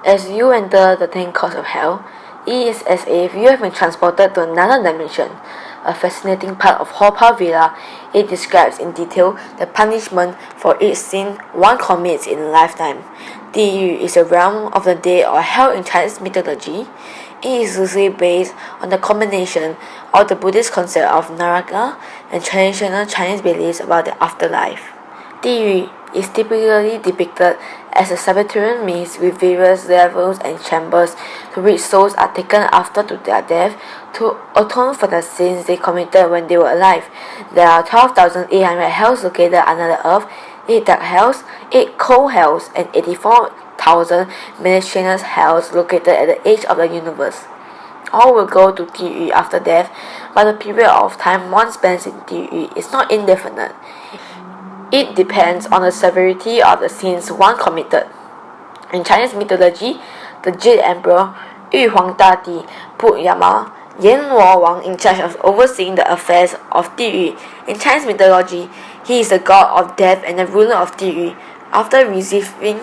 As you enter the 10 courts of hell, it is as if you have been transported to another dimension. A fascinating part of Haw Villa, it describes in detail the punishment for each sin one commits in a lifetime. 地狱 is a realm of the dead or hell in Chinese mythology. It is loosely based on the combination of the Buddhist concept of Naraka and traditional Chinese beliefs about the afterlife. 地狱 is typically depicted as a subterranean maze with various levels and chambers to which souls are taken after to their death to atone for the sins they committed when they were alive. There are 12,800 hells located under the earth, 8 dark hells, 8 cold hells, and 84,000 Mediterranean hells located at the edge of the universe. All will go to 地狱 after death, but the period of time one spends in 地狱 is not indefinite. It depends on the severity of the sins one committed. In Chinese mythology, the Jade Emperor Yu Huang Dadi put Yan Wo Wang in charge of overseeing the affairs of 地狱. In Chinese mythology, he is the god of death and the ruler of 地狱. After receiving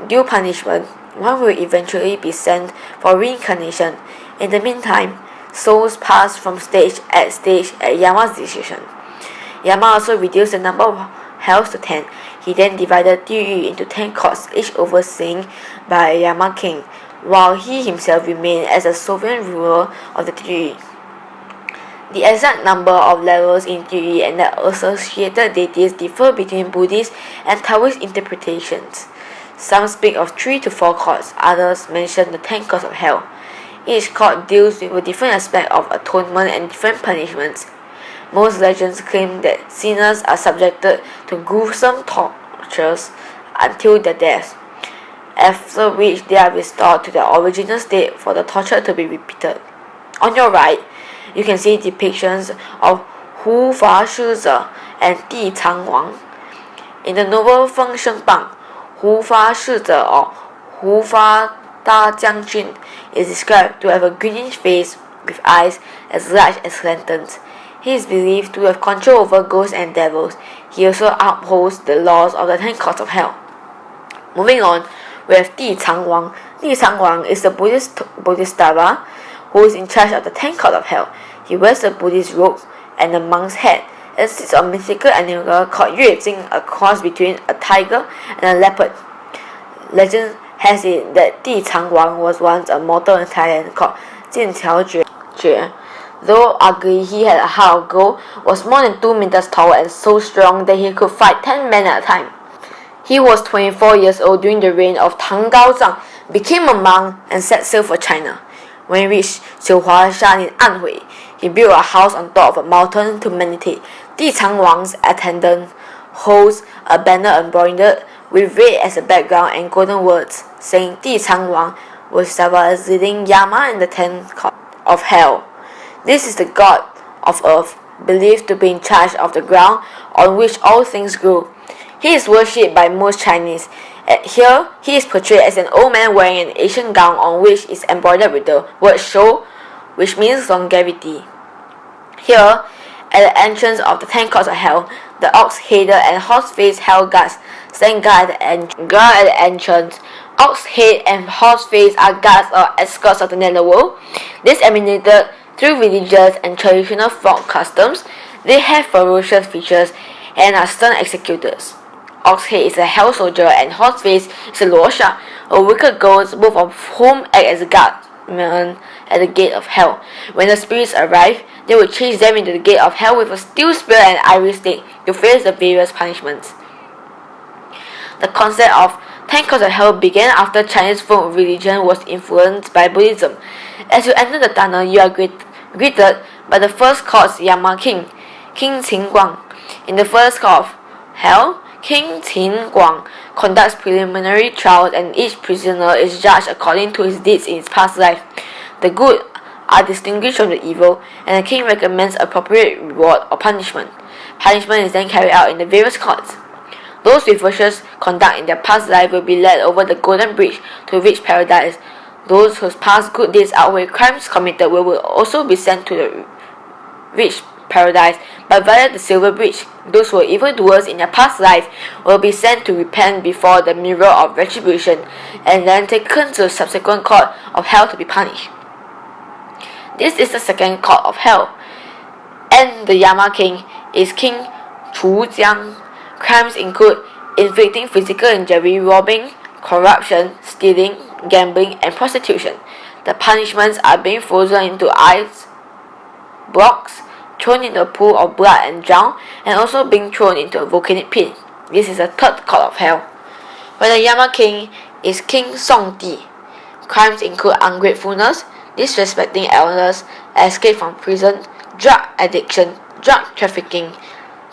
due punishment, one will eventually be sent for reincarnation. In the meantime, souls pass from stage at Yama's decision. Yama also reduced the number of hells to 10. He then divided 地狱 into 10 courts, each overseen by a Yama king, while he himself remained as a sovereign ruler of the 地狱. The exact number of levels in 地狱 and the associated deities differ between Buddhist and Taoist interpretations. Some speak of 3 to 4 courts, others mention the 10 courts of hell. Each court deals with a different aspect of atonement and different punishments. Most legends claim that sinners are subjected to gruesome tortures until their death, after which they are restored to their original state for the torture to be repeated. On your right, you can see depictions of Hu Fa Shi Ze and Di Chang Wang. In the novel Feng Sheng Bang, Hu Fa Shi Ze or Hu Fa Da Jiang Jun is described to have a greenish face with eyes as large as lanterns. He is believed to have control over ghosts and devils. He also upholds the laws of the 10 courts of hell. Moving on, we have Di Chang Wang. Di Chang Wang is the Bodhisattva who is in charge of the 10 courts of hell. He wears a Buddhist robe and a monk's hat and sits on a mythical animal called Yue Jing, a cross between a tiger and a leopard. Legend has it that Di Chang Wang was once a mortal in Thailand called Jian Qiao Jue. Though ugly, he had a heart of gold, was more than 2 meters tall and so strong that he could fight 10 men at a time. He was 24 years old during the reign of Tang Gaozang, became a monk and set sail for China. When he reached Xiuhua Shan in Anhui, he built a house on top of a mountain to meditate. Di Chang Wang's attendant holds a banner embroidered with red as a background and golden words, saying Di Chang Wang was served as leading Yama in the 10 courts of hell. This is the god of earth, believed to be in charge of the ground on which all things grow. He is worshipped by most Chinese. Here, he is portrayed as an old man wearing an Asian gown on which is embroidered with the word Shou, which means longevity. Here, at the entrance of the 10 courts of hell, the ox-headed and horse-faced hell guards stand guard at the entrance. Ox-head and horse-face are guards or escorts of the netherworld. This emanated through religious and traditional folk customs. They have ferocious features and are stern executors. Oxhead is a hell soldier and Horseface is a Luosha, a wicked ghost, both of whom act as guardsmen at the gate of hell. When the spirits arrive, they will chase them into the gate of hell with a steel spear and iron stake to face the various punishments. The concept of 10 courts of hell began after Chinese folk religion was influenced by Buddhism. As you enter the tunnel, you are greeted by the first court's Yama King, King Qin Guang. In the first court of hell, King Qin Guang conducts preliminary trials and each prisoner is judged according to his deeds in his past life. The good are distinguished from the evil, and the king recommends appropriate reward or punishment. Punishment is then carried out in the various courts. Those with virtuous conduct in their past life will be led over the golden bridge to reach paradise. Those whose past good deeds outweigh crimes committed will also be sent to the reach paradise, but via the silver bridge. Those who were evildoers in their past life will be sent to repent before the mirror of retribution, and then taken to the subsequent court of hell to be punished. This is the second court of hell, and the Yama King is King Chu Jiang. Crimes include inflicting physical injury, robbing, corruption, stealing, gambling, and prostitution. The punishments are being frozen into ice blocks, thrown into a pool of blood and drowned, and also being thrown into a volcanic pit. This is the third court of hell, where the Yama King is King Song Di. Crimes include ungratefulness, disrespecting elders, escape from prison, drug addiction, drug trafficking,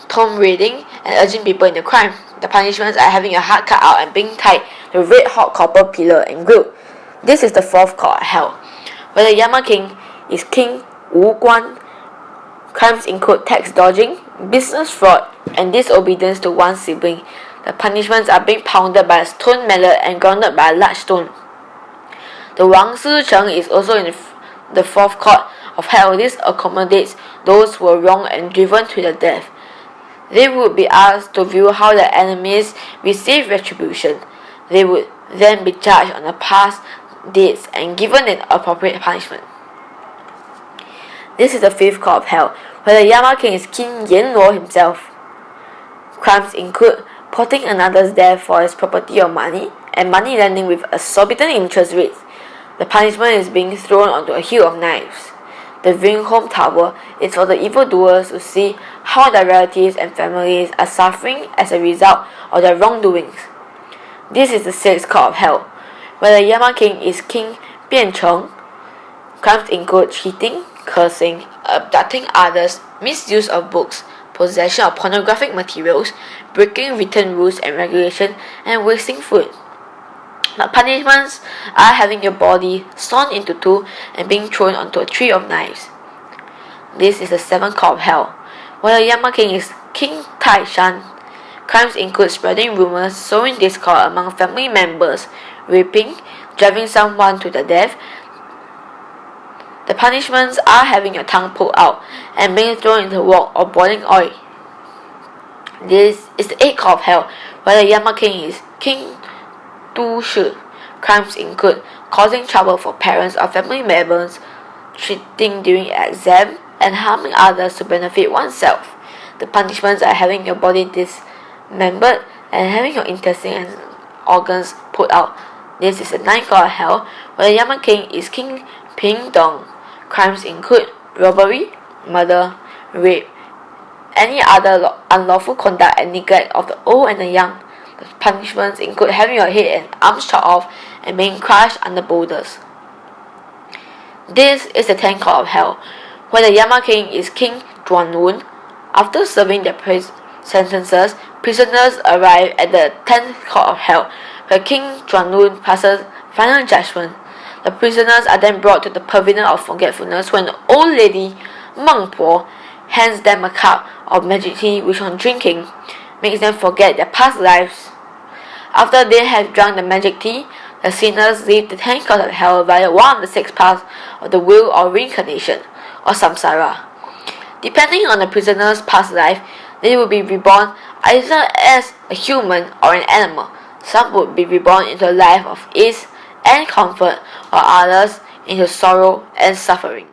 tomb raiding, and urging people into crime. The punishments are having your heart cut out and being tied to a red hot copper pillar and grilled. This is the fourth court of hell, where the Yama King is King Wu Guan. Crimes include tax dodging, business fraud, and disobedience to one's sibling. The punishments are being pounded by a stone mallet and grounded by a large stone. The Wang Si Cheng is also in the fourth court of hell. This accommodates those who were wronged and driven to the death. They would be asked to view how their enemies receive retribution. They would then be judged on the past deeds and given an appropriate punishment. This is the fifth court of hell, where the Yama King is King Yan Luo himself. Crimes include plotting another's death for his property or money, and money lending with exorbitant interest rates. The punishment is being thrown onto a hill of knives. The Ring Home Tower is for the evildoers to see how their relatives and families are suffering as a result of their wrongdoings. This is the sixth court of hell, where the Yama King is King Bian Cheng. Crimes include cheating, cursing, abducting others, misuse of books, possession of pornographic materials, breaking written rules and regulations, and wasting food. The punishments are having your body sawn into two and being thrown onto a tree of knives. This is the seventh court of hell, where the Yama King is King Tai Shan. Crimes include spreading rumors, sowing discord among family members, raping, driving someone to the death. The punishments are having your tongue pulled out and being thrown into wok or boiling oil. This is the eighth court of hell, where the Yama King is King Du Shi. Crimes include causing trouble for parents or family members, cheating during exam, and harming others to benefit oneself. The punishments are having your body dismembered and having your intestines and organs pulled out. This is the ninth court of hell, where the Yama King is King Ping Dong. Crimes include robbery, murder, rape, any other unlawful conduct and neglect of the old and the young. The punishments include having your head and arms chopped off and being crushed under boulders. This is the 10th court of hell, where the Yama King is King Duanlun. After serving their sentences, prisoners arrive at the 10th court of hell, where King Duanlun passes final judgment. The prisoners are then brought to the pavilion of forgetfulness, when the old lady, Meng Po, hands them a cup of magic tea which on drinking makes them forget their past lives. After they have drunk the magic tea, the sinners leave the 10th court of hell via one of the 6 paths of the wheel or reincarnation, or samsara. Depending on the prisoner's past life, they will be reborn either as a human or an animal. Some would be reborn into a life of ease and comfort, while others into sorrow and suffering.